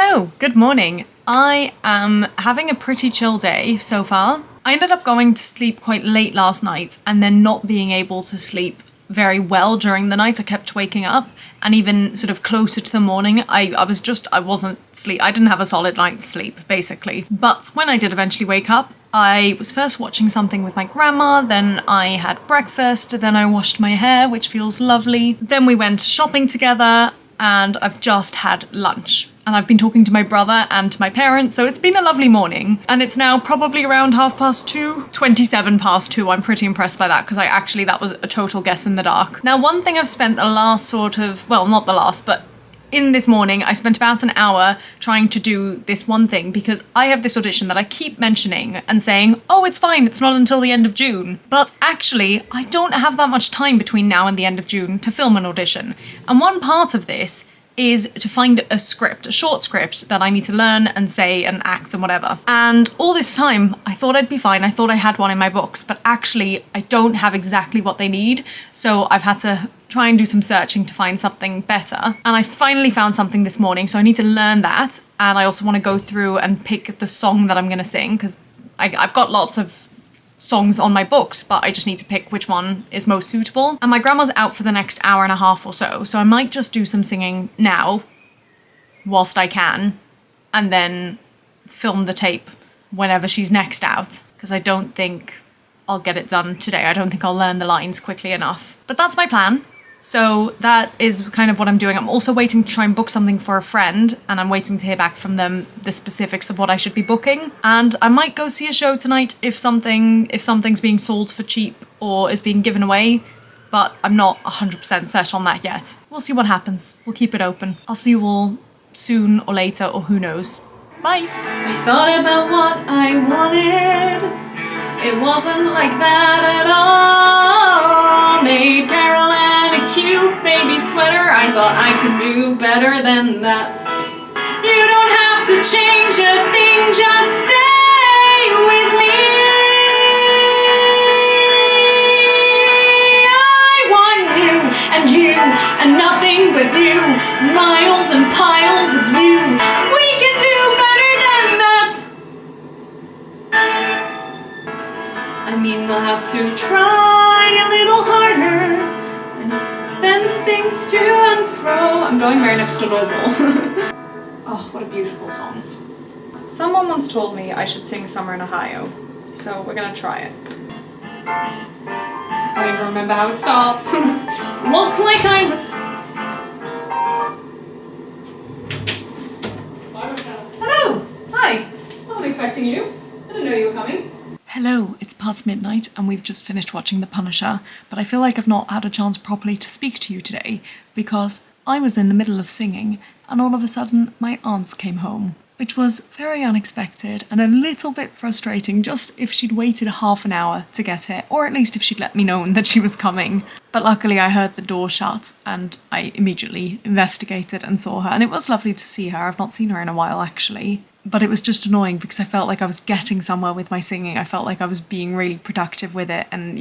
Hello, good morning. I am having a pretty chill day so far. I ended up going to sleep quite late last night and then not being able to sleep very well during the night. I kept waking up, and even sort of closer to the morning, I didn't have a solid night's sleep, basically. But when I did eventually wake up, I was first watching something with my grandma, then I had breakfast, then I washed my hair, which feels lovely. Then we went shopping together, and I've just had lunch. And I've been talking to my brother and to my parents, so it's been a lovely morning. And it's now probably around 2:30, 27 past 2. I'm pretty impressed by that, because that was a total guess in the dark. Now, one thing I've spent the last not the last, but in this morning, I spent about an hour trying to do this one thing, because I have this audition that I keep mentioning and saying, oh, it's fine, it's not until the end of June. But actually, I don't have that much time between now and the end of June to film an audition. And one part of this is to find a short script that I need to learn and say and act and whatever. And all this time, I thought I'd be fine. I thought I had one in my books, but actually I don't have exactly what they need. So I've had to try and do some searching to find something better. And I finally found something this morning, so I need to learn that. And I also want to go through and pick the song that I'm going to sing, because I've got lots of songs on my books, but I just need to pick which one is most suitable. And my grandma's out for the next hour and a half or so I might just do some singing now, whilst I can, and then film the tape whenever she's next out, because I don't think I'll get it done today. I don't think I'll learn the lines quickly enough. But that's my plan. So that is kind of what I'm doing. I'm also waiting to try and book something for a friend, and I'm waiting to hear back from them the specifics of what I should be booking. And I might go see a show tonight if something's being sold for cheap or is being given away, but I'm not 100% set on that yet. We'll see what happens. We'll keep it open. I'll see you all soon or later, or who knows. Bye! I thought about what I wanted. It wasn't like that at all. Made Caroline a cute baby sweater. I thought I could do better than that. You don't have to change a thing, just stay with me. I want you and nothing but you. Miles and piles of you. We can do better than that. I mean, we'll have to try a little harder and bend things to and fro. I'm going very next to normal. Oh, what a beautiful song. Someone once told me I should sing Summer in Ohio, so we're gonna try it. I can't even remember how it starts. Look like I was... Hello! Hi! Wasn't expecting you. I didn't know you were coming. Hello, it's past midnight and we've just finished watching The Punisher, but I feel like I've not had a chance properly to speak to you today because I was in the middle of singing and all of a sudden my aunts came home, which was very unexpected and a little bit frustrating. Just if she'd waited half an hour to get here, or at least if she'd let me know that she was coming. But luckily I heard the door shut and I immediately investigated and saw her, and it was lovely to see her. I've not seen her in a while actually. But it was just annoying because I felt like I was getting somewhere with my singing. I felt like I was being really productive with it and,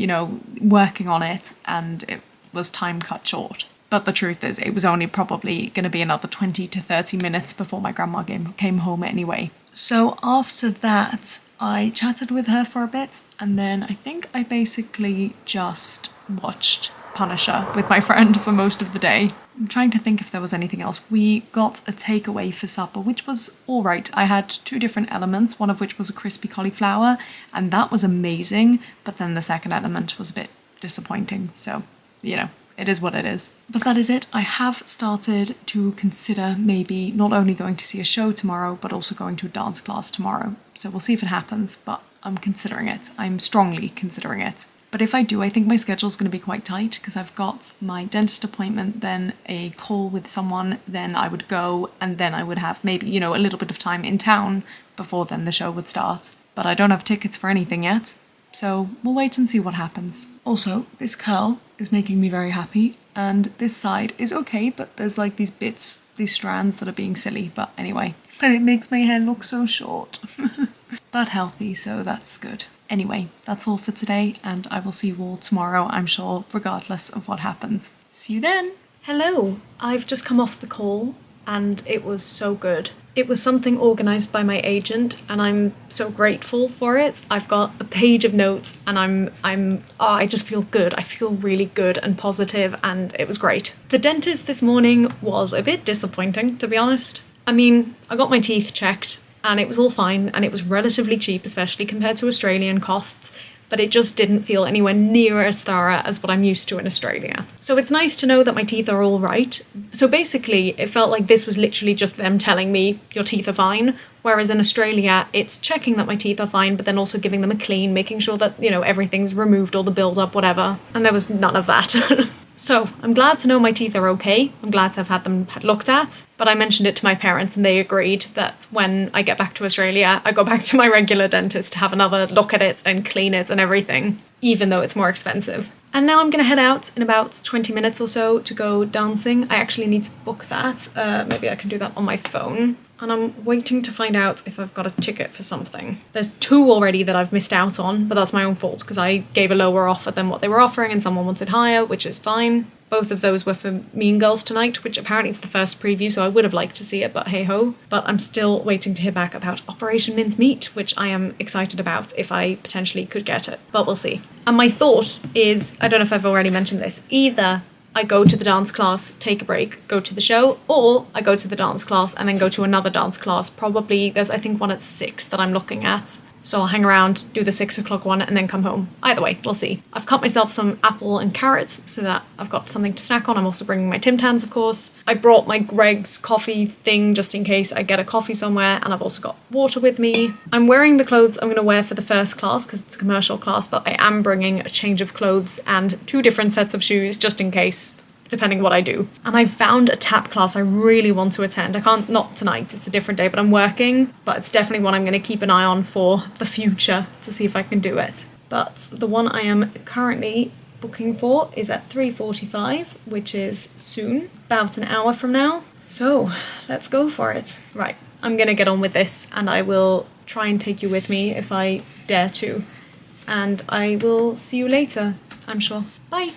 working on it, and it was time cut short. But the truth is, it was only probably going to be another 20 to 30 minutes before my grandma came home anyway. So after that, I chatted with her for a bit, and then I think I basically just watched Punisher with my friend for most of the day. I'm trying to think if there was anything else. We got a takeaway for supper, which was all right. I had 2 different elements, one of which was a crispy cauliflower, and that was amazing. But then the second element was a bit disappointing. So, it is what it is. But that is it. I have started to consider maybe not only going to see a show tomorrow, but also going to a dance class tomorrow. So we'll see if it happens, but I'm considering it. I'm strongly considering it. But if I do, I think my schedule's going to be quite tight because I've got my dentist appointment, then a call with someone, then I would go, and then I would have maybe, a little bit of time in town before then the show would start. But I don't have tickets for anything yet, so we'll wait and see what happens. Also, this curl is making me very happy, and this side is okay, but there's like these bits, these strands that are being silly, but anyway. But it makes my hair look so short. But healthy, so that's good. Anyway, that's all for today, and I will see you all tomorrow, I'm sure, regardless of what happens. See you then! Hello! I've just come off the call, and it was so good. It was something organised by my agent, and I'm so grateful for it. I've got a page of notes, and I just feel good. I feel really good and positive, and it was great. The dentist this morning was a bit disappointing, to be honest. I mean, I got my teeth checked, and it was all fine, and it was relatively cheap, especially compared to Australian costs, but it just didn't feel anywhere near as thorough as what I'm used to in Australia. So it's nice to know that my teeth are all right. So basically, it felt like this was literally just them telling me, your teeth are fine, whereas in Australia, it's checking that my teeth are fine, but then also giving them a clean, making sure that, everything's removed, all the build-up, whatever. And there was none of that. So I'm glad to know my teeth are okay. I'm glad to have had them looked at. But I mentioned it to my parents and they agreed that when I get back to Australia, I go back to my regular dentist to have another look at it and clean it and everything, even though it's more expensive. And now I'm going to head out in about 20 minutes or so to go dancing. I actually need to book that. Maybe I can do that on my phone. And I'm waiting to find out if I've got a ticket for something. There's 2 already that I've missed out on, but that's my own fault because I gave a lower offer than what they were offering and someone wanted higher, which is fine. Both of those were for Mean Girls Tonight, which apparently is the first preview, so I would have liked to see it, but hey-ho. But I'm still waiting to hear back about Operation Mincemeat, which I am excited about if I potentially could get it, but we'll see. And my thought is, I don't know if I've already mentioned this, either I go to the dance class, take a break, go to the show, or I go to the dance class and then go to another dance class. Probably there's, I think, one at 6 that I'm looking at. So I'll hang around, do the 6 o'clock one, and then come home. Either way, we'll see. I've cut myself some apple and carrots so that I've got something to snack on. I'm also bringing my Tim Tams, of course. I brought my Greg's coffee thing just in case I get a coffee somewhere, and I've also got water with me. I'm wearing the clothes I'm going to wear for the first class because it's a commercial class, but I am bringing a change of clothes and 2 different sets of shoes just in case, depending what I do. And I found a tap class I really want to attend. I can't, not tonight, it's a different day, but I'm working, but it's definitely one I'm going to keep an eye on for the future to see if I can do it. But the one I am currently booking for is at 3:45, which is soon, about an hour from now. So let's go for it. Right, I'm going to get on with this and I will try and take you with me if I dare to. And I will see you later, I'm sure. Bye!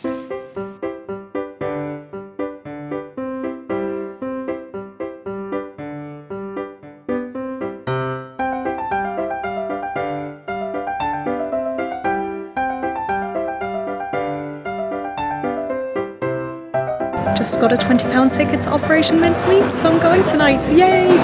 Just got a £20 ticket to Operation Mincemeat, so I'm going tonight. Yay!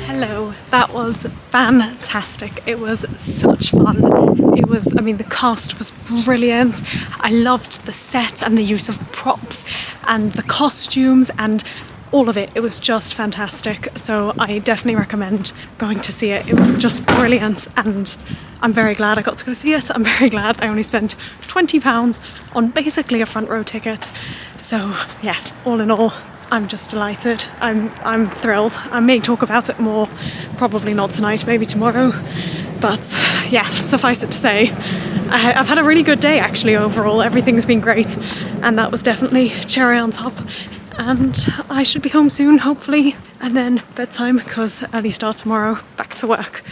Hello, that was fantastic. It was such fun. The cast was brilliant. I loved the set and the use of props and the costumes and all of it. It was just fantastic. So I definitely recommend going to see it. It was just brilliant and I'm very glad I got to go see it. I'm very glad I only spent £20 on basically a front row ticket. So yeah, all in all, I'm just delighted. I'm thrilled. I may talk about it more, probably not tonight, maybe tomorrow. But yeah, suffice it to say, I've had a really good day actually overall. Everything's been great and that was definitely cherry on top. And I should be home soon, hopefully. And then bedtime because early start tomorrow, back to work.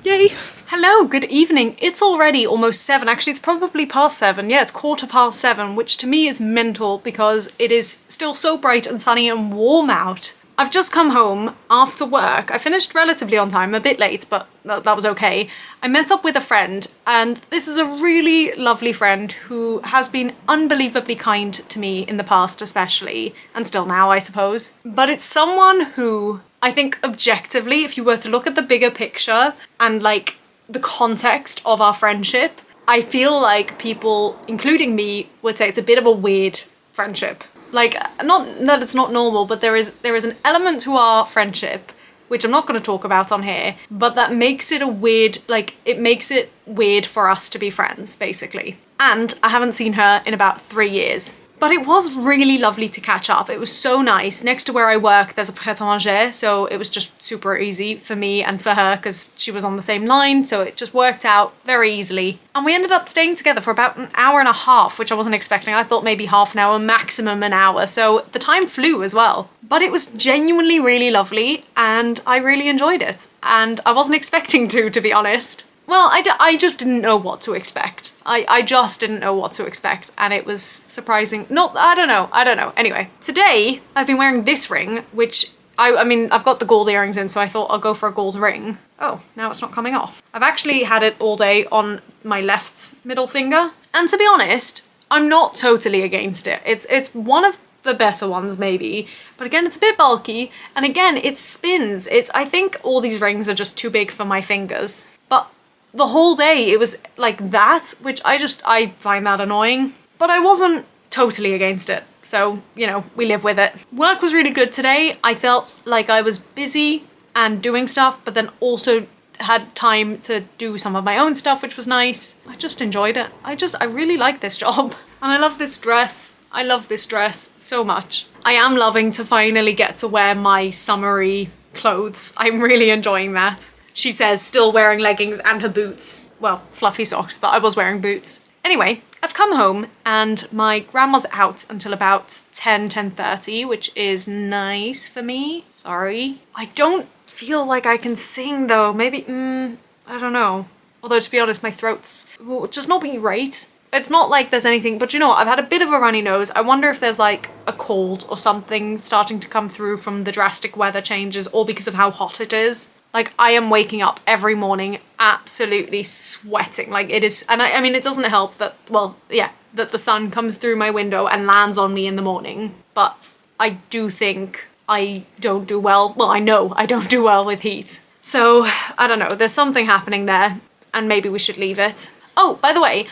Yay! Hello, good evening. It's already almost 7. Actually, it's probably past 7. Yeah, it's 7:15, which to me is mental because it is still so bright and sunny and warm out. I've just come home after work. I finished relatively on time, a bit late, but that was okay. I met up with a friend, and this is a really lovely friend who has been unbelievably kind to me in the past especially, and still now I suppose. But it's someone who I think objectively, if you were to look at the bigger picture and like the context of our friendship, I feel like people, including me, would say it's a bit of a weird friendship. Like, not that it's not normal, but there is an element to our friendship, which I'm not going to talk about on here, but that makes it a weird, like, it makes it weird for us to be friends, basically. And I haven't seen her in about 3 years. But it was really lovely to catch up. It was so nice. Next to where I work, there's a pret-a-manger, so it was just super easy for me and for her because she was on the same line, so it just worked out very easily. And we ended up staying together for about an hour and a half, which I wasn't expecting. I thought maybe half an hour, maximum an hour, so the time flew as well. But it was genuinely really lovely, and I really enjoyed it. And I wasn't expecting to be honest. Well, I just didn't know what to expect. I just didn't know what to expect, and it was surprising. I don't know. Anyway, today I've been wearing this ring, which I mean, I've got the gold earrings in, so I thought I'll go for a gold ring. Oh, now it's not coming off. I've actually had it all day on my left middle finger, and to be honest, I'm not totally against it. It's one of the better ones maybe, but again, it's a bit bulky, and again, it spins. I think all these rings are just too big for my fingers, but the whole day it was like that, which I find that annoying, but I wasn't totally against it. So, you know, we live with it. Work was really good today. I felt like I was busy and doing stuff, but then also had time to do some of my own stuff, which was nice. I just enjoyed it. I really like this job. And I love this dress. I love this dress so much. I am loving to finally get to wear my summery clothes. I'm really enjoying that. She says, still wearing leggings and her boots. Well, fluffy socks, but I was wearing boots. Anyway, I've come home and my grandma's out until about 10:30, which is nice for me. Sorry. I don't feel like I can sing though. Maybe, I don't know. Although to be honest, my throat's just not being right. It's not like there's anything, but you know what? I've had a bit of a runny nose. I wonder if there's like a cold or something starting to come through from the drastic weather changes or because of how hot it is. Like, I am waking up every morning absolutely sweating. Like, it is, and I mean, it doesn't help that, well, yeah, that the sun comes through my window and lands on me in the morning. But I do think I don't do well. Well, I know I don't do well with heat. So, I don't know, there's something happening there, and maybe we should leave it. Oh, by the way,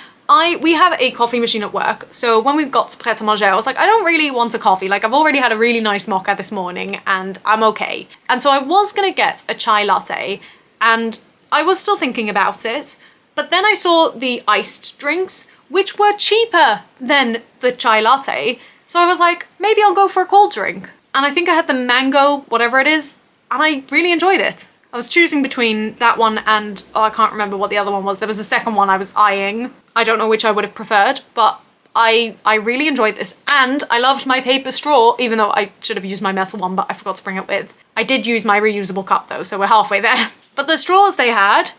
we have a coffee machine at work, so when we got to pret-a-manger, I was like, I don't really want a coffee. Like, I've already had a really nice mocha this morning, and I'm okay. And so I was gonna get a chai latte, and I was still thinking about it, but then I saw the iced drinks, which were cheaper than the chai latte, so I was like, maybe I'll go for a cold drink. And I think I had the mango, whatever it is, and I really enjoyed it. I was choosing between that one and, oh, I can't remember what the other one was. There was a second one I was eyeing. I don't know which I would have preferred, but I really enjoyed this. And I loved my paper straw, even though I should have used my metal one, but I forgot to bring it with. I did use my reusable cup though, so we're halfway there. But the straws they had,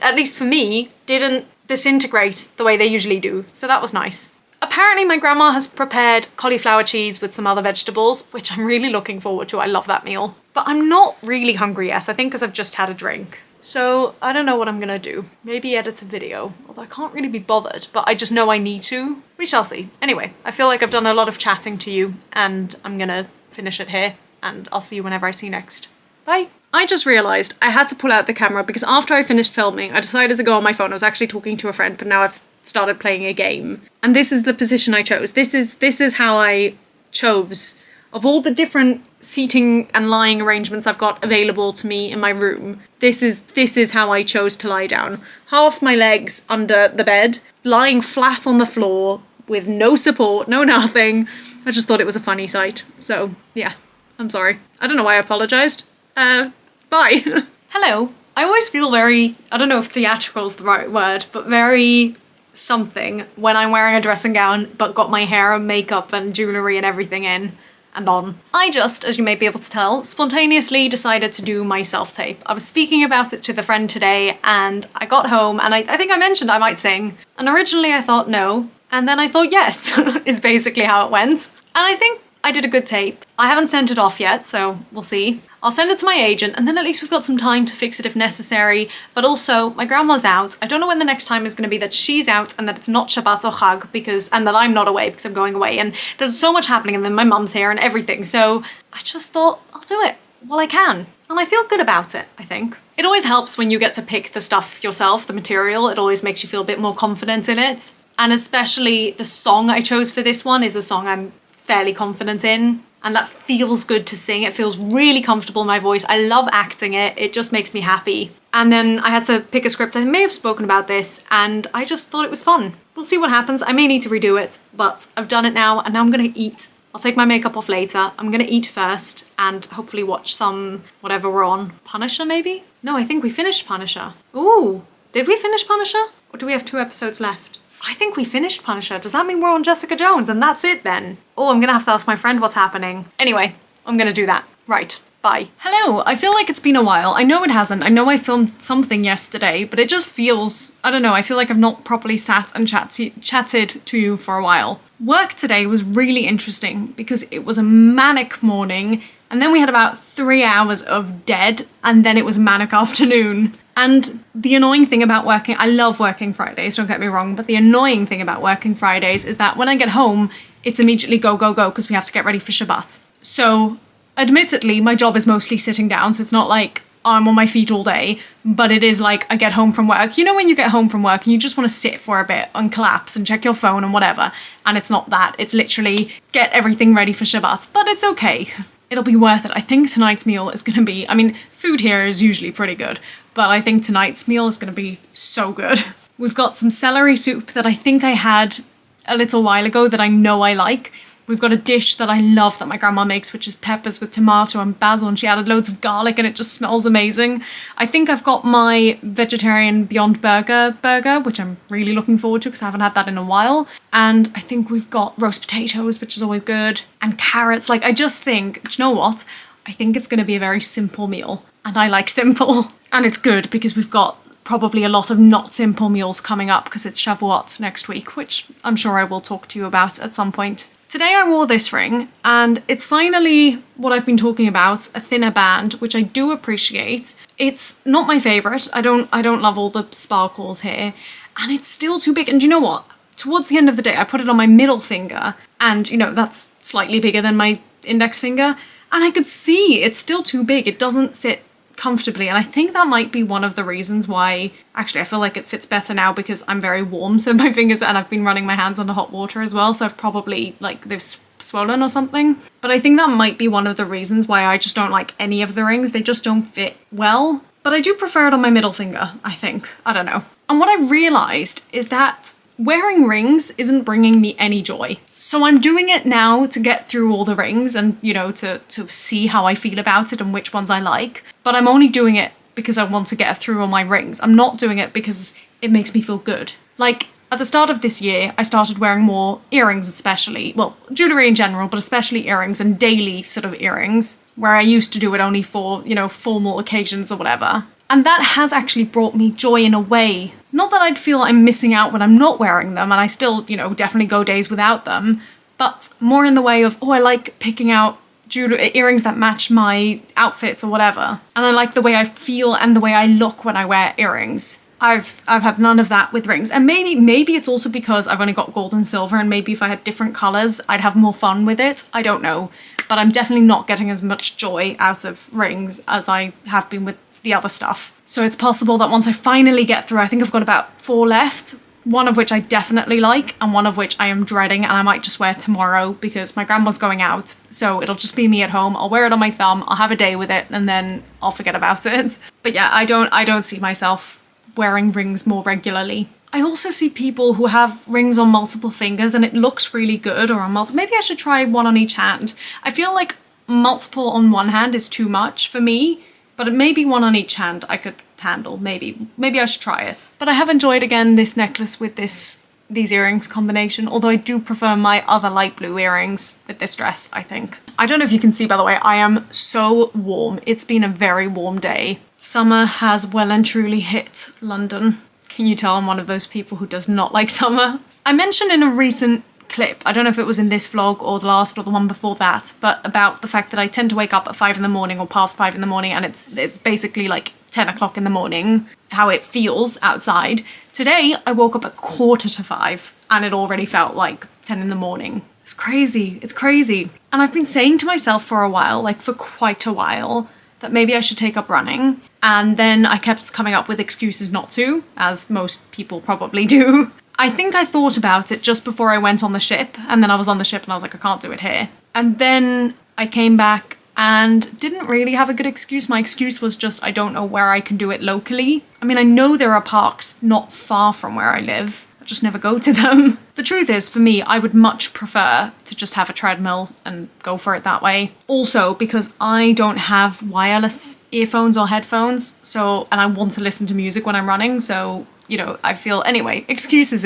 at least for me, didn't disintegrate the way they usually do, so that was nice. Apparently my grandma has prepared cauliflower cheese with some other vegetables, which I'm really looking forward to. I love that meal. But I'm not really hungry yet, I think because I've just had a drink. So I don't know what I'm gonna do. Maybe edit a video, although I can't really be bothered, but I just know I need to. We shall see. Anyway, I feel like I've done a lot of chatting to you and I'm gonna finish it here and I'll see you whenever I see you next. Bye. I just realised I had to pull out the camera because after I finished filming, I decided to go on my phone. I was actually talking to a friend, but now I've started playing a game. And this is the position I chose. This is how I chose. Of all the different seating and lying arrangements I've got available to me in my room, this is how I chose to lie down. Half my legs under the bed, lying flat on the floor with no support, no nothing. I just thought it was a funny sight. So yeah, I'm sorry. I don't know why I apologised. Bye. Hello. I always feel very, I don't know if theatrical is the right word, but very something when I'm wearing a dressing gown but got my hair and makeup and jewellery and everything in. and on. I just, as you may be able to tell, spontaneously decided to do my self-tape. I was speaking about it to the friend today, and I got home, and I think I mentioned I might sing. And originally I thought no, and then I thought yes, is basically how it went. And I think I did a good tape. I haven't sent it off yet, so we'll see. I'll send it to my agent, and then at least we've got some time to fix it if necessary. But also, my grandma's out. I don't know when the next time is going to be that she's out and that it's not Shabbat or Chag, and that I'm not away because I'm going away. And there's so much happening, and then my mum's here and everything. So I just thought, I'll do it while I can. And I feel good about it, I think. It always helps when you get to pick the stuff yourself, the material. It always makes you feel a bit more confident in it. And especially the song I chose for this one is a song I'm fairly confident in, and that feels good to sing. It feels really comfortable in my voice. I love acting it. It just makes me happy. And then I had to pick a script. I may have spoken about this, and I just thought it was fun. We'll see what happens. I may need to redo it, but I've done it now, and now I'm gonna eat. I'll take my makeup off later. I'm gonna eat first and hopefully watch some whatever we're on. Punisher, maybe? No, I think we finished Punisher. Ooh, did we finish Punisher? Or do we have 2 episodes left? I think we finished Punisher. Does that mean we're on Jessica Jones and that's it then? Oh, I'm gonna have to ask my friend what's happening. Anyway, I'm gonna do that. Right, bye. Hello, I feel like it's been a while. I know it hasn't. I know I filmed something yesterday, but it just feels, I don't know, I feel like I've not properly sat and chatted to you for a while. Work today was really interesting because it was a manic morning, and then we had about 3 hours of dead, and then it was manic afternoon. And the annoying thing about working, I love working Fridays, don't get me wrong, but the annoying thing about working Fridays is that when I get home, it's immediately go, go, go, because we have to get ready for Shabbat. So, admittedly, my job is mostly sitting down, so it's not like I'm on my feet all day, but it is like I get home from work. You know when you get home from work and you just want to sit for a bit and collapse and check your phone and whatever, and it's not that. It's literally get everything ready for Shabbat, but it's okay. It'll be worth it. I think tonight's meal is going to be, I mean, food here is usually pretty good, but I think tonight's meal is going to be so good. We've got some celery soup that I think I had a little while ago that I know I like. We've got a dish that I love that my grandma makes, which is peppers with tomato and basil, and she added loads of garlic and it just smells amazing. I think I've got my vegetarian Beyond Burger, which I'm really looking forward to because I haven't had that in a while. And I think we've got roast potatoes, which is always good, and carrots. Like, I just think, do you know what? I think it's going to be a very simple meal, and I like simple. And it's good because we've got probably a lot of not simple meals coming up because it's Shavuot next week, which I'm sure I will talk to you about at some point. Today I wore this ring, and it's finally what I've been talking about, a thinner band, which I do appreciate. It's not my favourite. I don't love all the sparkles here, and it's still too big. And you know what? Towards the end of the day, I put it on my middle finger, and you know, that's slightly bigger than my index finger, and I could see it's still too big. It doesn't sit comfortably, and I think that might be one of the reasons why, actually I feel like it fits better now because I'm very warm, so my fingers, and I've been running my hands under hot water as well, so I've probably, like, they've swollen or something. But I think that might be one of the reasons why I just don't like any of the rings. They just don't fit well. But I do prefer it on my middle finger, I think. I don't know. And what I realised is that wearing rings isn't bringing me any joy. So I'm doing it now to get through all the rings and, you know, to see how I feel about it and which ones I like. But I'm only doing it because I want to get through all my rings. I'm not doing it because it makes me feel good. Like, at the start of this year, I started wearing more earrings especially. Well, jewellery in general, but especially earrings and daily sort of earrings, where I used to do it only for, you know, formal occasions or whatever. And that has actually brought me joy in a way. Not that I'd feel I'm missing out when I'm not wearing them, and I still, you know, definitely go days without them, but more in the way of, oh, I like picking out earrings that match my outfits or whatever. And I like the way I feel and the way I look when I wear earrings. I've had none of that with rings. And maybe it's also because I've only got gold and silver, and maybe if I had different colours, I'd have more fun with it. I don't know. But I'm definitely not getting as much joy out of rings as I have been with the other stuff. So it's possible that once I finally get through, I think I've got about 4 left, one of which I definitely like and one of which I am dreading, and I might just wear tomorrow because my grandma's going out, so it'll just be me at home. I'll wear it on my thumb, I'll have a day with it, and then I'll forget about it. But yeah, I don't see myself wearing rings more regularly. I also see people who have rings on multiple fingers and it looks really good, or on maybe I should try one on each hand. I feel like multiple on one hand is too much for me, but maybe one on each hand I could handle. Maybe I should try it. But I have enjoyed again this necklace with these earrings combination, although I do prefer my other light blue earrings with this dress, I think. I don't know if you can see, by the way, I am so warm. It's been a very warm day. Summer has well and truly hit London. Can you tell I'm one of those people who does not like summer? I mentioned in a recent clip, I don't know if it was in this vlog or the last or the one before that, but about the fact that I tend to wake up at 5 in the morning or past 5 in the morning, and it's basically like 10 o'clock in the morning, how it feels outside. Today, I woke up at 4:45 and it already felt like 10 in the morning. It's crazy. It's crazy. And I've been saying to myself for a while, like for quite a while, that maybe I should take up running. And then I kept coming up with excuses not to, as most people probably do. I think I thought about it just before I went on the ship, and then I was on the ship and I was like, I can't do it here. And then I came back and didn't really have a good excuse. My excuse was just, I don't know where I can do it locally. I mean, I know there are parks not far from where I live. I just never go to them. The truth is, for me, I would much prefer to just have a treadmill and go for it that way. Also, because I don't have wireless earphones or headphones, and I want to listen to music when I'm running, so, you know, I feel, anyway, excuses,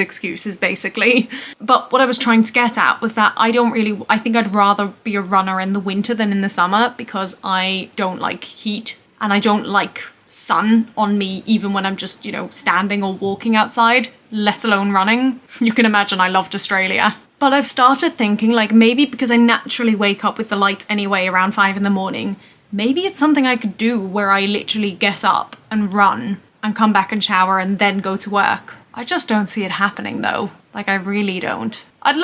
basically. But what I was trying to get at was that I think I'd rather be a runner in the winter than in the summer, because I don't like heat, and I don't like sun on me even when I'm just, you know, standing or walking outside, let alone running. You can imagine I loved Australia. But I've started thinking, like, maybe because I naturally wake up with the light anyway around 5 in the morning, maybe it's something I could do where I literally get up and run and come back and shower and then go to work. I just don't see it happening though. Like, I really don't. I'd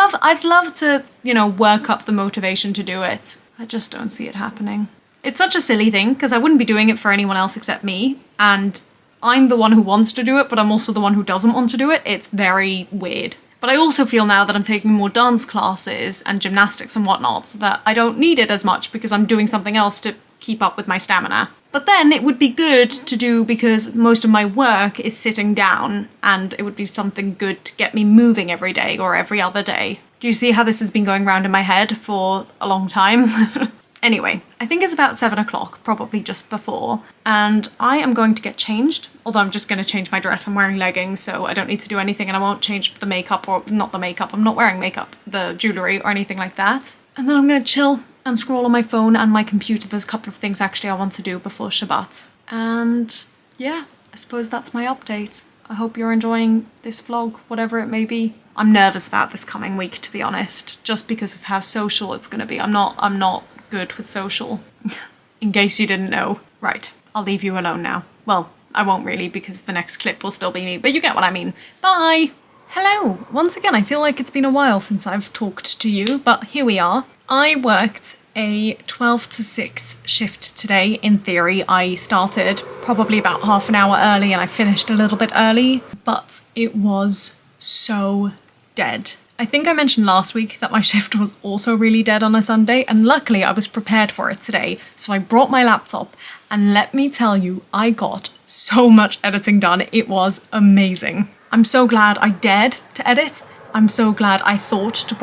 love to, you know, work up the motivation to do it. I just don't see it happening. It's such a silly thing, because I wouldn't be doing it for anyone else except me, and I'm the one who wants to do it, but I'm also the one who doesn't want to do it. It's very weird. But I also feel now that I'm taking more dance classes and gymnastics and whatnot, so that I don't need it as much because I'm doing something else to keep up with my stamina. But then it would be good to do because most of my work is sitting down, and it would be something good to get me moving every day or every other day. Do you see how this has been going around in my head for a long time? Anyway, I think it's about 7 o'clock, probably just before, and I am going to get changed, although I'm just going to change my dress. I'm wearing leggings, so I don't need to do anything, and I won't change the makeup, or not the makeup, I'm not wearing makeup, the jewellery or anything like that. And then I'm going to chill and scroll on my phone and my computer. There's a couple of things actually I want to do before Shabbat. And yeah, I suppose that's my update. I hope you're enjoying this vlog, whatever it may be. I'm nervous about this coming week, to be honest, just because of how social it's going to be. I'm not good with social, in case you didn't know. Right, I'll leave you alone now. Well, I won't really, because the next clip will still be me, but you get what I mean. Bye! Hello! Once again, I feel like it's been a while since I've talked to you, but here we are. I worked a 12 to 6 shift today, in theory. I started probably about half an hour early and I finished a little bit early, but it was so dead. I think I mentioned last week that my shift was also really dead on a Sunday, and luckily I was prepared for it today, so I brought my laptop, and let me tell you, I got so much editing done. It was amazing. I'm so glad I dared to edit. I'm so glad I thought to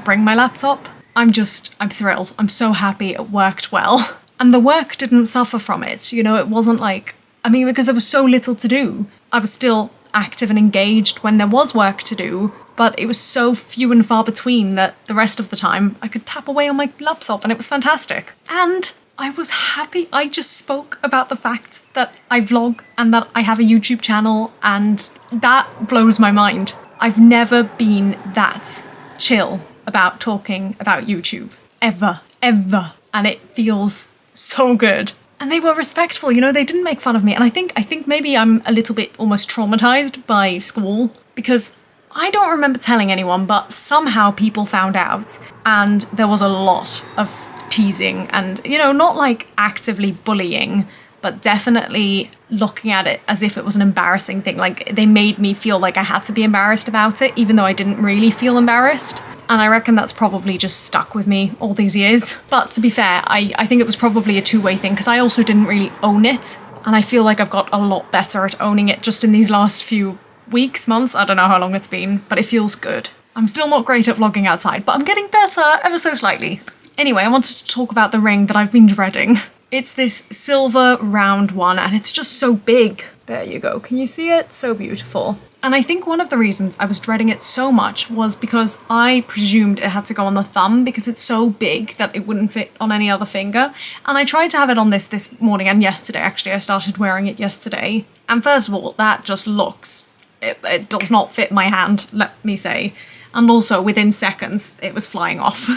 bring my laptop. I'm thrilled. I'm so happy it worked well. And the work didn't suffer from it. You know, it wasn't like, because there was so little to do, I was still active and engaged when there was work to do, but it was so few and far between that the rest of the time I could tap away on my laptop, and it was fantastic. And I was happy. I just spoke about the fact that I vlog and that I have a YouTube channel, and that blows my mind. I've never been that chill about talking about YouTube. Ever. And it feels so good. And they were respectful, you know, they didn't make fun of me. And I think maybe I'm a little bit almost traumatized by school, because I don't remember telling anyone, but somehow people found out, and there was a lot of teasing and, you know, not like actively bullying, but definitely looking at it as if it was an embarrassing thing. Like, they made me feel like I had to be embarrassed about it, even though I didn't really feel embarrassed. And I reckon that's probably just stuck with me all these years. But to be fair, I think it was probably a two-way thing, because I also didn't really own it. And I feel like I've got a lot better at owning it just in these last few weeks, months, I don't know how long it's been, but it feels good. I'm still not great at vlogging outside, but I'm getting better ever so slightly. Anyway, I wanted to talk about the ring that I've been dreading. It's this silver round one, and it's just so big. There you go. Can you see it? So beautiful. And I think one of the reasons I was dreading it so much was because I presumed it had to go on the thumb because it's so big that it wouldn't fit on any other finger. And I tried to have it on this morning and yesterday, actually. I started wearing it yesterday. And first of all, that just looks... It does not fit my hand, let me say. And also, within seconds, it was flying off.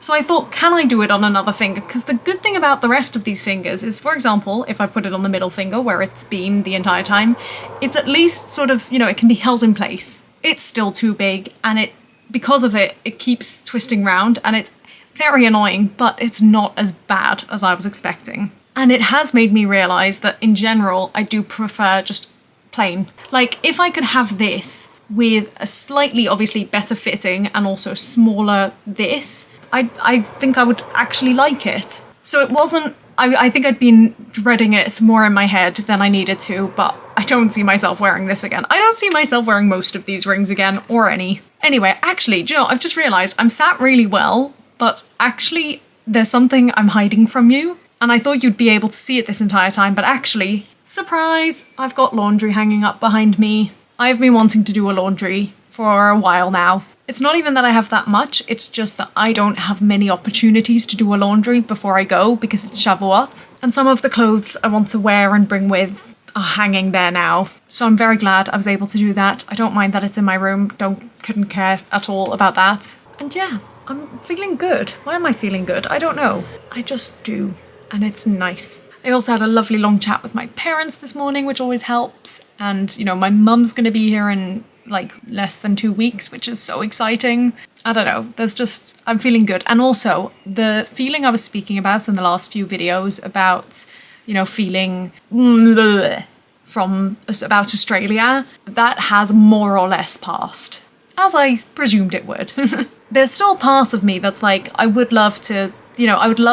So I thought, can I do it on another finger? Because the good thing about the rest of these fingers is, for example, if I put it on the middle finger where it's been the entire time, it's at least sort of, you know, it can be held in place. It's still too big, and because of it, it keeps twisting round, and it's very annoying, but it's not as bad as I was expecting. And it has made me realise that in general, I do prefer just plain. Like, if I could have this with a slightly, obviously, better fitting and also smaller this, I think I would actually like it. So it wasn't... I think I'd been dreading it more in my head than I needed to, but I don't see myself wearing this again. I don't see myself wearing most of these rings again, or any. Anyway, actually, do you know, I've just realised I'm sat really well, but actually there's something I'm hiding from you, and I thought you'd be able to see it this entire time, but actually, surprise, I've got laundry hanging up behind me. I've been wanting to do a laundry for a while now. It's not even that I have that much, it's just that I don't have many opportunities to do a laundry before I go because it's Shavuot. And some of the clothes I want to wear and bring with are hanging there now. So I'm very glad I was able to do that. I don't mind that it's in my room, couldn't care at all about that. And yeah, I'm feeling good. Why am I feeling good? I don't know. I just do. And it's nice. I also had a lovely long chat with my parents this morning, which always helps. And, you know, my mum's going to be here in like less than 2 weeks, which is so exciting. I don't know, I'm feeling good. And also the feeling I was speaking about in the last few videos about, you know, feeling about Australia, that has more or less passed, as I presumed it would. There's still part of me that's like, I would love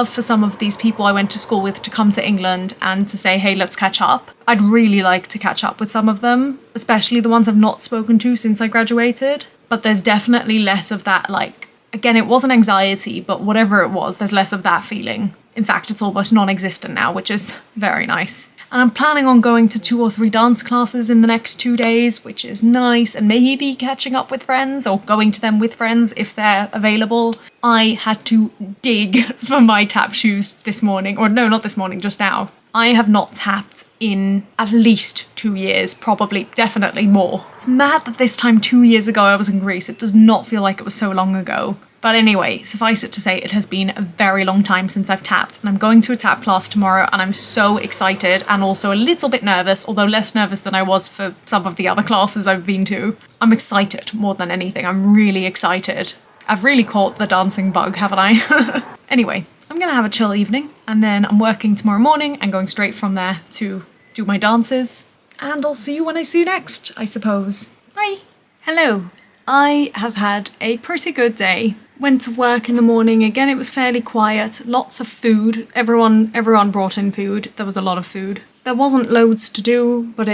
for some of these people I went to school with to come to England and to say, hey, let's catch up. I'd really like to catch up with some of them, especially the ones I've not spoken to since I graduated. But there's definitely less of that, like, again, it wasn't anxiety, but whatever it was, there's less of that feeling. In fact, it's almost non-existent now, which is very nice. And I'm planning on going to 2 or 3 dance classes in the next 2 days, which is nice, and maybe catching up with friends or going to them with friends if they're available. I had to dig for my tap shoes this morning, or no, not this morning, just now. I have not tapped in at least 2 years, probably, definitely more. It's mad that this time 2 years ago I was in Greece. It does not feel like it was so long ago. But anyway, suffice it to say, it has been a very long time since I've tapped, and I'm going to a tap class tomorrow, and I'm so excited and also a little bit nervous, although less nervous than I was for some of the other classes I've been to. I'm excited more than anything. I'm really excited. I've really caught the dancing bug, haven't I? Anyway, I'm gonna have a chill evening, and then I'm working tomorrow morning and going straight from there to do my dances. And I'll see you when I see you next, I suppose. Bye! Hello. I have had a pretty good day. Went to work in the morning. Again, it was fairly quiet. Lots of food. Everyone brought in food. There was a lot of food. There wasn't loads to do, but I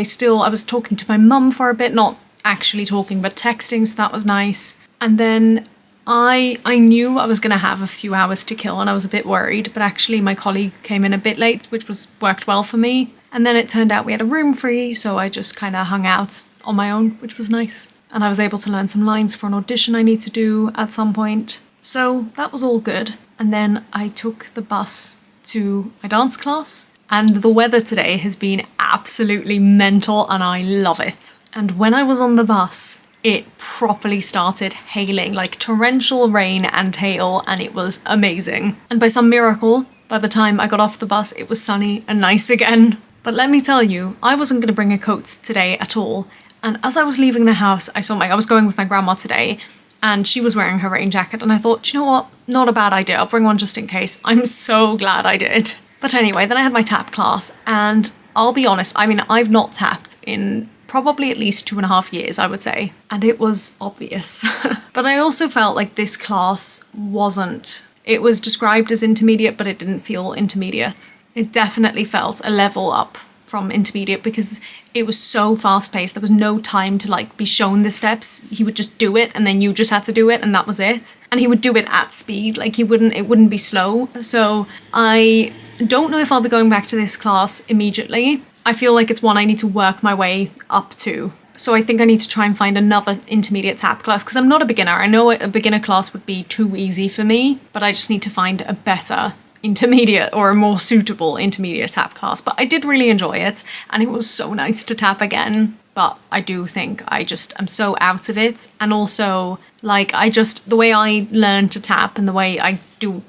was talking to my mum for a bit. Not actually talking, but texting, so that was nice. And then I knew I was going to have a few hours to kill, and I was a bit worried, but actually my colleague came in a bit late, which worked well for me. And then it turned out we had a room free, so I just kind of hung out on my own, which was nice. And I was able to learn some lines for an audition I need to do at some point. So that was all good. And then I took the bus to my dance class. And the weather today has been absolutely mental, and I love it. And when I was on the bus, it properly started hailing, like torrential rain and hail, and it was amazing. And by some miracle, by the time I got off the bus, it was sunny and nice again. But let me tell you, I wasn't going to bring a coat today at all. And as I was leaving the house, I was going with my grandma today, and she was wearing her rain jacket, and I thought, you know what, not a bad idea, I'll bring one just in case. I'm so glad I did. But anyway, then I had my tap class, and I'll be honest, I mean, I've not tapped in probably at least 2.5 years, I would say, and it was obvious. But I also felt like this class it was described as intermediate, but it didn't feel intermediate. It definitely felt a level up from intermediate because it was so fast paced. There was no time to like be shown the steps. He would just do it, and then you just had to do it, and that was it. And he would do it at speed, like it wouldn't be slow. So I don't know if I'll be going back to this class immediately. I feel like it's one I need to work my way up to. So I think I need to try and find another intermediate tap class because I'm not a beginner. I know a beginner class would be too easy for me, but I just need to find a better intermediate or a more suitable intermediate tap class. But I did really enjoy it and it was so nice to tap again. But I do think I'm so out of it. And also, like, the way I learn to tap and the way I do,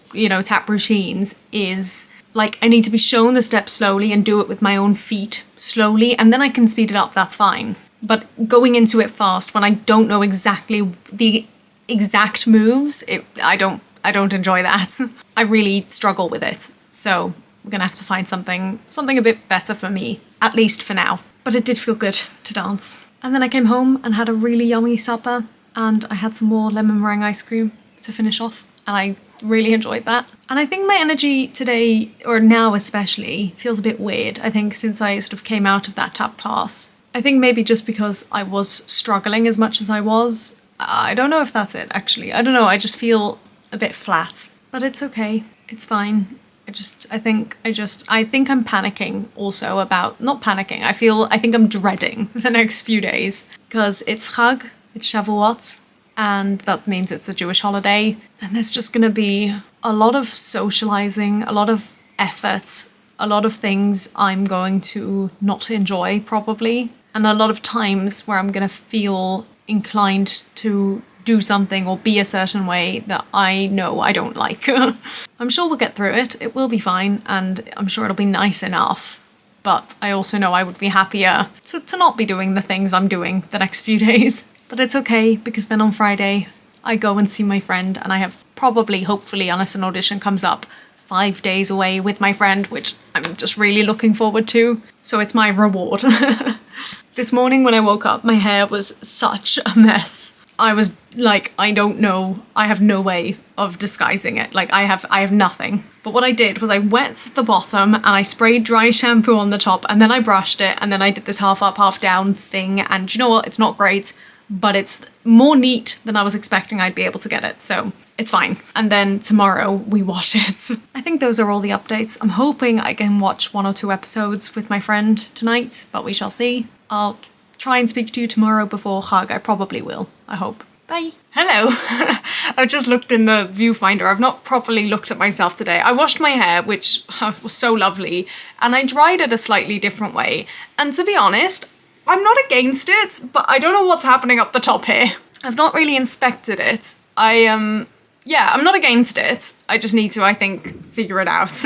tap routines is, like, I need to be shown the steps slowly and do it with my own feet slowly, and then I can speed it up, that's fine. But going into it fast when I don't know exactly the exact moves, I don't enjoy that. I really struggle with it. So we're gonna have to find something a bit better for me, at least for now. But it did feel good to dance. And then I came home and had a really yummy supper, and I had some more lemon meringue ice cream to finish off, and I really enjoyed that. And I think my energy today, or now especially, feels a bit weird. I think since I sort of came out of that tap class. I think maybe just because I was struggling as much as I was. I don't know if that's it, actually. I don't know, I just feel a bit flat. But it's okay. It's fine. I think I'm panicking also about, not panicking, I think I'm dreading the next few days. Because it's Chag, it's Shavuot, and that means it's a Jewish holiday. And there's just gonna be a lot of socializing, a lot of effort, a lot of things I'm going to not enjoy probably. And a lot of times where I'm gonna feel inclined to do something or be a certain way that I know I don't like. I'm sure we'll get through it. It will be fine, and I'm sure it'll be nice enough. But I also know I would be happier to not be doing the things I'm doing the next few days. But it's okay, because then on Friday I go and see my friend, and I have probably, hopefully, unless an audition comes up, 5 days away with my friend, which I'm just really looking forward to. So it's my reward. This morning when I woke up, my hair was such a mess. I was like, I don't know, I have no way of disguising it. Like, I have nothing. But what I did was I wet the bottom and I sprayed dry shampoo on the top, and then I brushed it, and then I did this half up, half down thing, and you know what, it's not great, but it's more neat than I was expecting I'd be able to get it, so it's fine. And then tomorrow we wash it. I think those are all the updates. I'm hoping I can watch 1 or 2 episodes with my friend tonight, but we shall see. I'll try and speak to you tomorrow before Chag. I probably will, I hope. Bye. Hello. I've just looked in the viewfinder. I've not properly looked at myself today. I washed my hair, which was so lovely, and I dried it a slightly different way. And to be honest, I'm not against it, but I don't know what's happening up the top here. I've not really inspected it. I'm not against it. I just need to, I think, figure it out.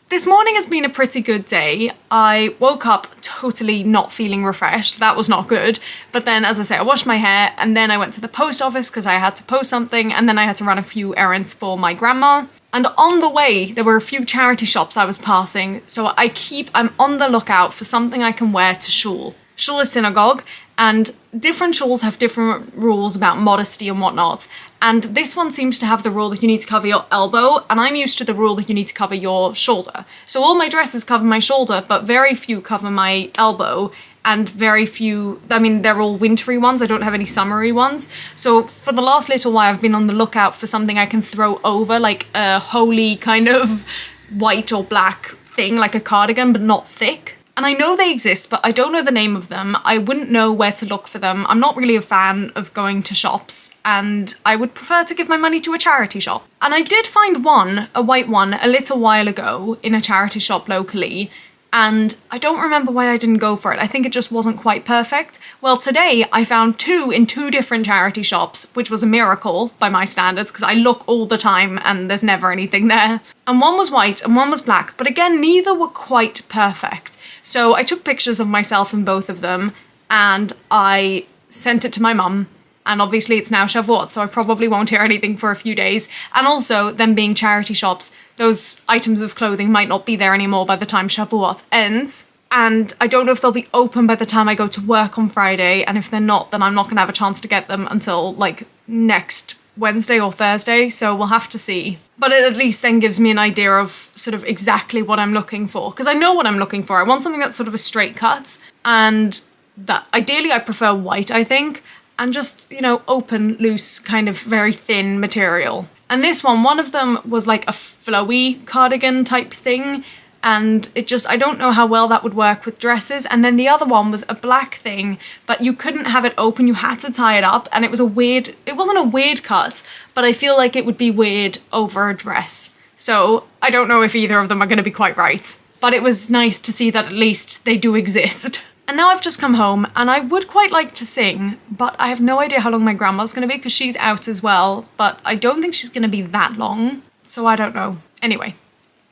This morning has been a pretty good day. I woke up totally not feeling refreshed. That was not good. But then, as I say, I washed my hair, and then I went to the post office because I had to post something, and then I had to run a few errands for my grandma. And on the way, there were a few charity shops I was passing, so I'm on the lookout for something I can wear to shul. Shul is synagogue, and different shuls have different rules about modesty and whatnot. And this one seems to have the rule that you need to cover your elbow, and I'm used to the rule that you need to cover your shoulder. So all my dresses cover my shoulder, but very few cover my elbow, and very few, I mean, they're all wintry ones, I don't have any summery ones. So for the last little while, I've been on the lookout for something I can throw over, like a holy kind of white or black thing, like a cardigan, but not thick. And I know they exist, but I don't know the name of them. I wouldn't know where to look for them. I'm not really a fan of going to shops, and I would prefer to give my money to a charity shop. And I did find one, a white one, a little while ago in a charity shop locally, and I don't remember why I didn't go for it. I think it just wasn't quite perfect. Well, today I found 2 in 2 different charity shops, which was a miracle by my standards, because I look all the time and there's never anything there. And one was white and one was black, but again, neither were quite perfect. So I took pictures of myself in both of them, and I sent it to my mum. And obviously it's now Shavuot, so I probably won't hear anything for a few days. And also, them being charity shops, those items of clothing might not be there anymore by the time Shavuot ends. And I don't know if they'll be open by the time I go to work on Friday, and if they're not, then I'm not gonna have a chance to get them until, like, next Wednesday or Thursday, so we'll have to see. But it at least then gives me an idea of sort of exactly what I'm looking for, because I know what I'm looking for. I want something that's sort of a straight cut, and that ideally I prefer white, I think, and just, you know, open, loose, kind of very thin material. And this one of them was like a flowy cardigan type thing, And I don't know how well that would work with dresses. And then the other one was a black thing, but you couldn't have it open, you had to tie it up, and it wasn't a weird cut, but I feel like it would be weird over a dress. So I don't know if either of them are going to be quite right. But it was nice to see that at least they do exist. And now I've just come home, and I would quite like to sing, but I have no idea how long my grandma's going to be, because she's out as well, but I don't think she's going to be that long, so I don't know. Anyway.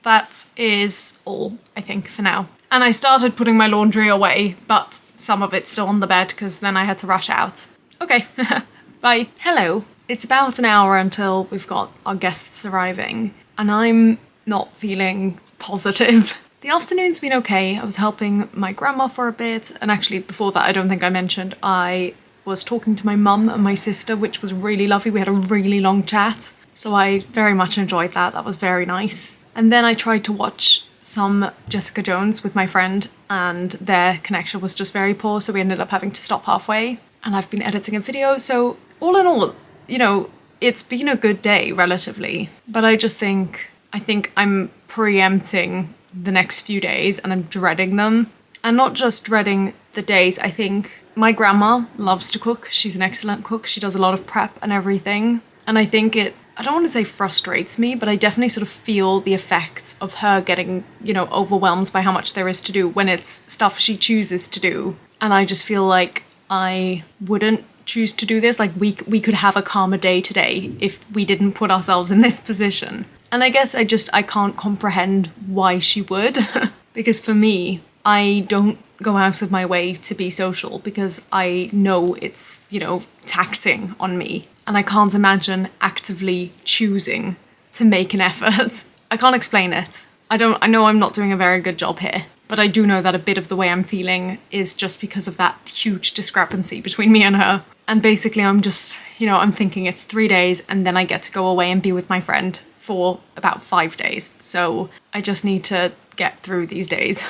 That is all, I think, for now. And I started putting my laundry away, but some of it's still on the bed because then I had to rush out. Okay, bye. Hello. It's about an hour until we've got our guests arriving, and I'm not feeling positive. The afternoon's been okay. I was helping my grandma for a bit, and actually before that, I don't think I mentioned, I was talking to my mum and my sister, which was really lovely. We had a really long chat, so I very much enjoyed that. That was very nice. And then I tried to watch some Jessica Jones with my friend, and their connection was just very poor, so we ended up having to stop halfway. And I've been editing a video, so all in all, it's been a good day, relatively. But I think I'm preempting the next few days, and I'm dreading them. And not just dreading the days, I think my grandma loves to cook. She's an excellent cook. She does a lot of prep and everything. And I think I don't want to say frustrates me, but I definitely sort of feel the effects of her getting, overwhelmed by how much there is to do when it's stuff she chooses to do. And I just feel like I wouldn't choose to do this. Like we could have a calmer day today if we didn't put ourselves in this position. And I guess I can't comprehend why she would. Because for me, I don't go out of my way to be social because I know it's, taxing on me. And I can't imagine actively choosing to make an effort. I can't explain it. I know I'm not doing a very good job here, but I do know that a bit of the way I'm feeling is just because of that huge discrepancy between me and her. And basically I'm just, I'm thinking it's 3 days and then I get to go away and be with my friend for about 5 days. So I just need to get through these days.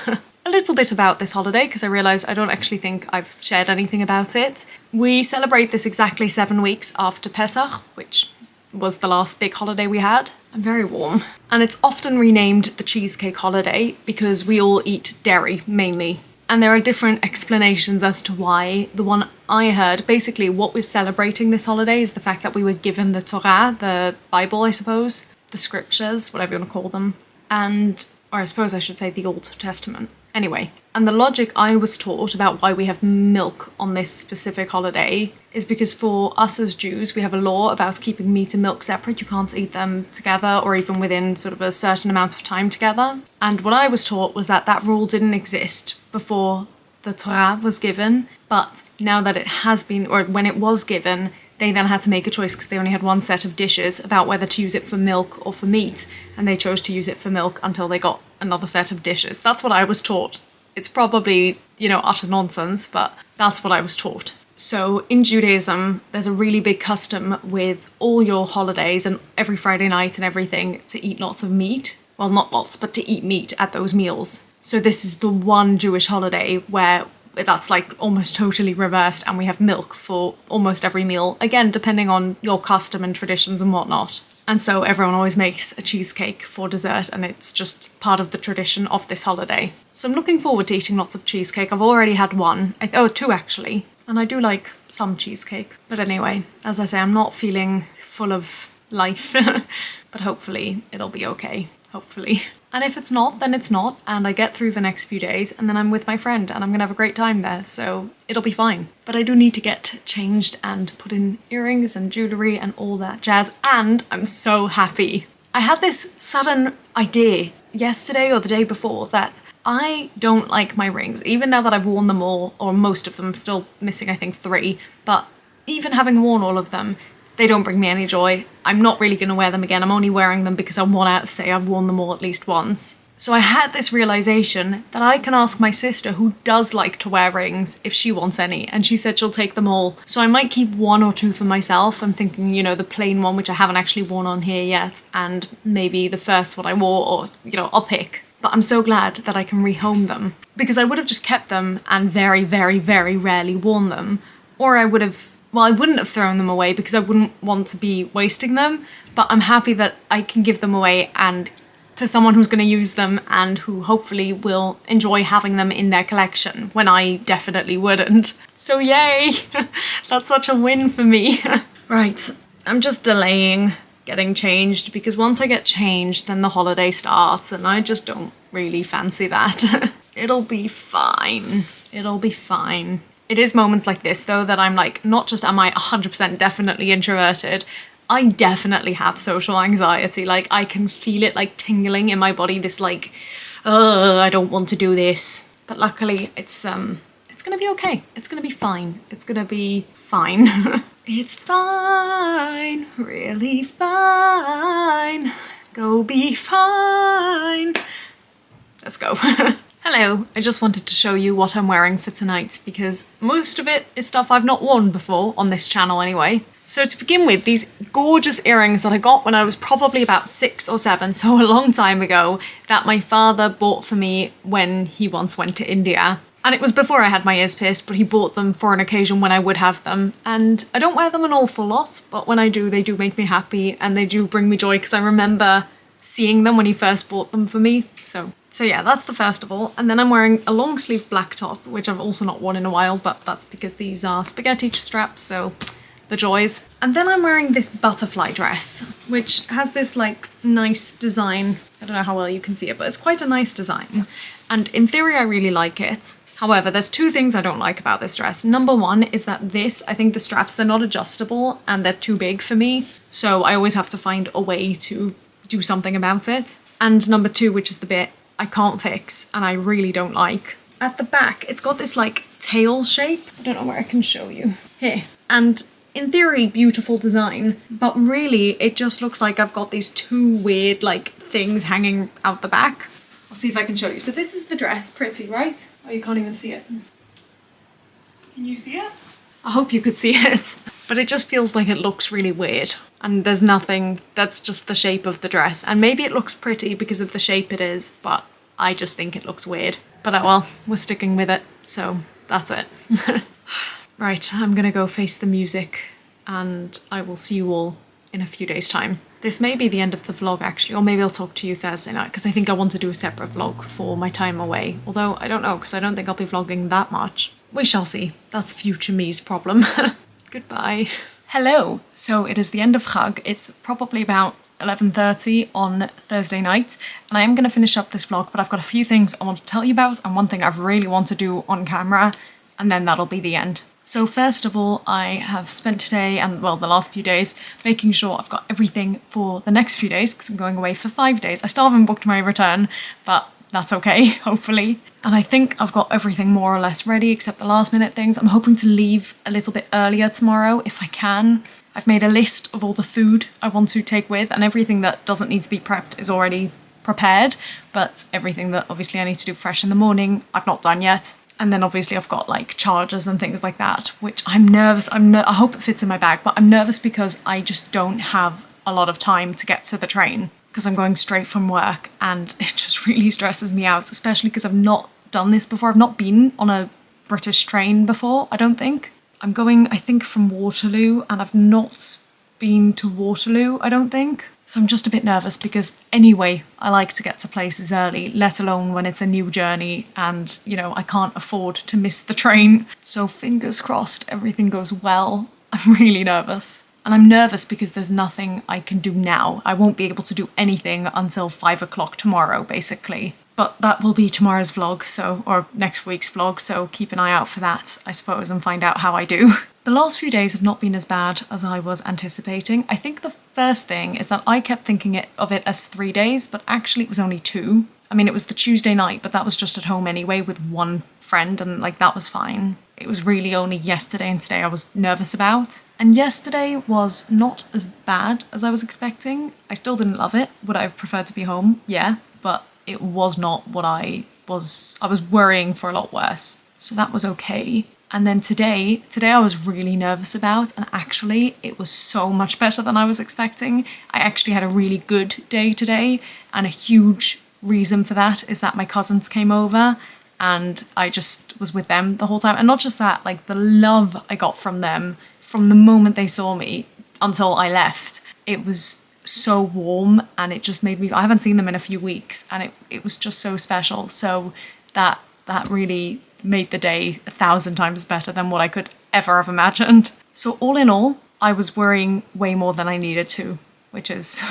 A little bit about this holiday, because I realised I don't actually think I've shared anything about it. We celebrate this exactly 7 weeks after Pesach, which was the last big holiday we had. I'm very warm. And it's often renamed the cheesecake holiday because we all eat dairy, mainly. And there are different explanations as to why. The one I heard, basically what we're celebrating this holiday is the fact that we were given the Torah, the Bible, I suppose, the scriptures, whatever you want to call them, or I suppose I should say the Old Testament. Anyway, and the logic I was taught about why we have milk on this specific holiday is because for us as Jews, we have a law about keeping meat and milk separate. You can't eat them together or even within sort of a certain amount of time together. And what I was taught was that rule didn't exist before the Torah was given, but now that it has been, or when it was given, they then had to make a choice because they only had one set of dishes about whether to use it for milk or for meat, and they chose to use it for milk until they got another set of dishes. That's what I was taught. It's probably, utter nonsense, but that's what I was taught. So in Judaism, there's a really big custom with all your holidays and every Friday night and everything to eat lots of meat. Well, not lots, but to eat meat at those meals. So this is the one Jewish holiday where that's like almost totally reversed and we have milk for almost every meal, again depending on your custom and traditions and whatnot. And so everyone always makes a cheesecake for dessert, and it's just part of the tradition of this holiday. So I'm looking forward to eating lots of cheesecake. I've already had two actually, and I do like some cheesecake. But anyway, as I say, I'm not feeling full of life, but hopefully it'll be okay, hopefully. And if it's not, then it's not, and I get through the next few days, and then I'm with my friend, and I'm gonna have a great time there, so it'll be fine. But I do need to get changed and put in earrings and jewellery and all that jazz, and I'm so happy. I had this sudden idea yesterday or the day before that I don't like my rings, even now that I've worn them all, or most of them, still missing I think 3, but even having worn all of them, they don't bring me any joy. I'm not really going to wear them again. I'm only wearing them because I want to say I've worn them all at least once. So I had this realization that I can ask my sister, who does like to wear rings, if she wants any, and she said she'll take them all. So I might keep 1 or 2 for myself. I'm thinking, the plain one, which I haven't actually worn on here yet, and maybe the first one I wore, or, I'll pick. But I'm so glad that I can rehome them, because I would have just kept them and very, very, very rarely worn them, or I wouldn't have thrown them away because I wouldn't want to be wasting them, but I'm happy that I can give them away and to someone who's going to use them and who hopefully will enjoy having them in their collection when I definitely wouldn't. So yay! That's such a win for me. Right, I'm just delaying getting changed because once I get changed then the holiday starts and I just don't really fancy that. It'll be fine. It'll be fine. It is moments like this though that I'm like, not just am I 100% definitely introverted, I definitely have social anxiety. Like I can feel it like tingling in my body, this like, I don't want to do this. But luckily it's gonna be okay. It's gonna be fine. It's gonna be fine. It's fine, really fine. Go be fine. Let's go. Hello, I just wanted to show you what I'm wearing for tonight because most of it is stuff I've not worn before on this channel anyway. So to begin with, these gorgeous earrings that I got when I was probably about 6 or 7, so a long time ago, that my father bought for me when he once went to India. And it was before I had my ears pierced, but he bought them for an occasion when I would have them. And I don't wear them an awful lot, but when I do, they do make me happy and they do bring me joy because I remember seeing them when he first bought them for me. So yeah, that's the first of all. And then I'm wearing a long sleeve black top, which I've also not worn in a while, but that's because these are spaghetti straps, so the joys. And then I'm wearing this butterfly dress, which has this like nice design. I don't know how well you can see it, but it's quite a nice design. And in theory, I really like it. However, there's 2 things I don't like about this dress. Number 1 is that I think the straps, they're not adjustable and they're too big for me. So I always have to find a way to do something about it. And number 2, which is the bit I can't fix and I really don't like. At the back, it's got this like tail shape. I don't know where I can show you. Here. And in theory, beautiful design, but really it just looks like I've got these 2 weird like things hanging out the back. I'll see if I can show you. So this is the dress, pretty, right? Oh, you can't even see it. Can you see it? I hope you could see it. But it just feels like it looks really weird. And there's nothing, that's just the shape of the dress. And maybe it looks pretty because of the shape it is, but I just think it looks weird. But well, we're sticking with it, so that's it. Right, I'm gonna go face the music and I will see you all in a few days' time. This may be the end of the vlog actually, or maybe I'll talk to you Thursday night because I think I want to do a separate vlog for my time away. Although I don't know because I don't think I'll be vlogging that much. We shall see. That's future me's problem. Goodbye. Hello. So it is the end of Chag. It's probably about 11:30 on Thursday night and I am going to finish up this vlog, but I've got a few things I want to tell you about and one thing I really want to do on camera and then that'll be the end. So first of all, I have spent today and well the last few days making sure I've got everything for the next few days because I'm going away for 5 days. I still haven't booked my return, but that's okay, hopefully. And I think I've got everything more or less ready except the last minute things. I'm hoping to leave a little bit earlier tomorrow if I can. I've made a list of all the food I want to take with and everything that doesn't need to be prepped is already prepared, but everything that obviously I need to do fresh in the morning, I've not done yet. And then obviously I've got like chargers and things like that, which I'm nervous. I hope it fits in my bag, but I'm nervous because I just don't have a lot of time to get to the train because I'm going straight from work and it just really stresses me out, especially because I've not done this before. I've not been on a British train before, I don't think. I'm going, I think, from Waterloo and I've not been to Waterloo, I don't think. So I'm just a bit nervous because anyway, I like to get to places early, let alone when it's a new journey and, you know, I can't afford to miss the train. So fingers crossed everything goes well. I'm really nervous. And I'm nervous because there's nothing I can do now. I won't be able to do anything until 5 o'clock tomorrow, basically. But that will be tomorrow's vlog, so, or next week's vlog, so keep an eye out for that, I suppose, and find out how I do. The last few days have not been as bad as I was anticipating. I think the first thing is that I kept thinking of it as 3 days, but actually it was only 2. I mean, it was the Tuesday night, but that was just at home anyway with one friend, and like that was fine. It was really only yesterday and today I was nervous about. And yesterday was not as bad as I was expecting. I still didn't love it. Would I have preferred to be home? Yeah, but it was not what I was worrying for a lot worse. So that was okay. And then today I was really nervous about, and actually it was so much better than I was expecting. I actually had a really good day today, and a huge reason for that is that my cousins came over and I just was with them the whole time. And not just that, like the love I got from them from the moment they saw me until I left, it was so warm, and it just made me, I haven't seen them in a few weeks, and it was just so special. So that really made the day 1,000 times better than what I could ever have imagined. So all in all, I was worrying way more than I needed to, which is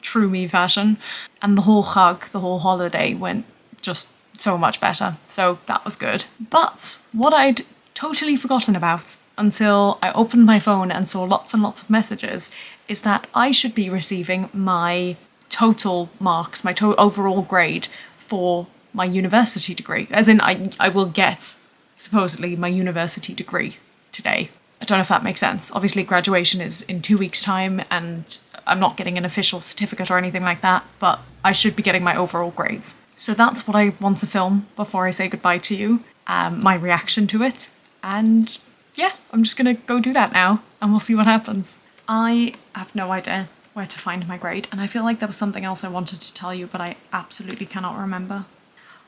true me fashion. And the whole chag, the whole holiday went just so much better. So that was good. But what I'd totally forgotten about until I opened my phone and saw lots and lots of messages is that I should be receiving my total marks, my overall grade for my university degree. As in, I will get, supposedly, my university degree today. I don't know if that makes sense. Obviously, graduation is in 2 weeks' time, and I'm not getting an official certificate or anything like that, but I should be getting my overall grades. So that's what I want to film before I say goodbye to you, my reaction to it. And yeah, I'm just gonna go do that now, and we'll see what happens. I have no idea where to find my grade, and I feel like there was something else I wanted to tell you, but I absolutely cannot remember.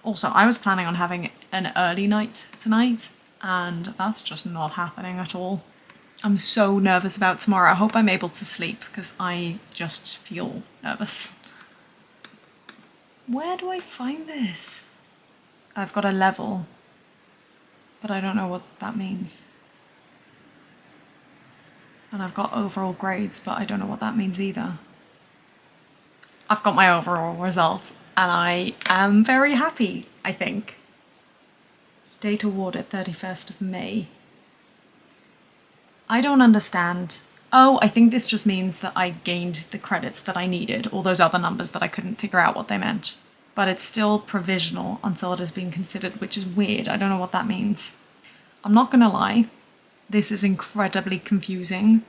Also, I was planning on having an early night tonight, and that's just not happening at all. I'm so nervous about tomorrow. I hope I'm able to sleep, because I just feel nervous. Where do I find this? I've got a level, but I don't know what that means. And I've got overall grades, but I don't know what that means either. I've got my overall result, and I am very happy, I think. Date awarded 31st of May. I don't understand. Oh, I think this just means that I gained the credits that I needed, all those other numbers that I couldn't figure out what they meant. But it's still provisional until it has been considered, which is weird. I don't know what that means. I'm not gonna lie, this is incredibly confusing,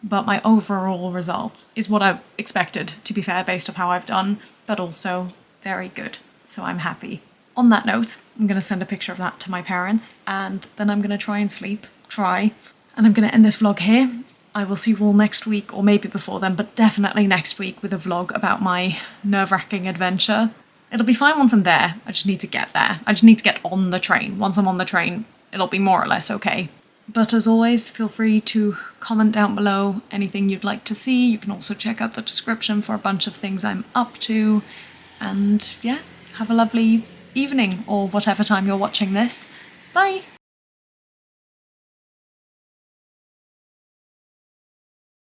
but my overall result is what I expected, to be fair, based on how I've done, but also very good, so I'm happy. On that note, I'm gonna send a picture of that to my parents, and then I'm gonna try and sleep, and I'm gonna end this vlog here. I will see you all next week, or maybe before then, but definitely next week with a vlog about my nerve-wracking adventure. It'll be fine once I'm there, I just need to get there. I just need to get on the train. Once I'm on the train, it'll be more or less okay. But as always, feel free to comment down below anything you'd like to see. You can also check out the description for a bunch of things I'm up to. And yeah, have a lovely evening or whatever time you're watching this. Bye!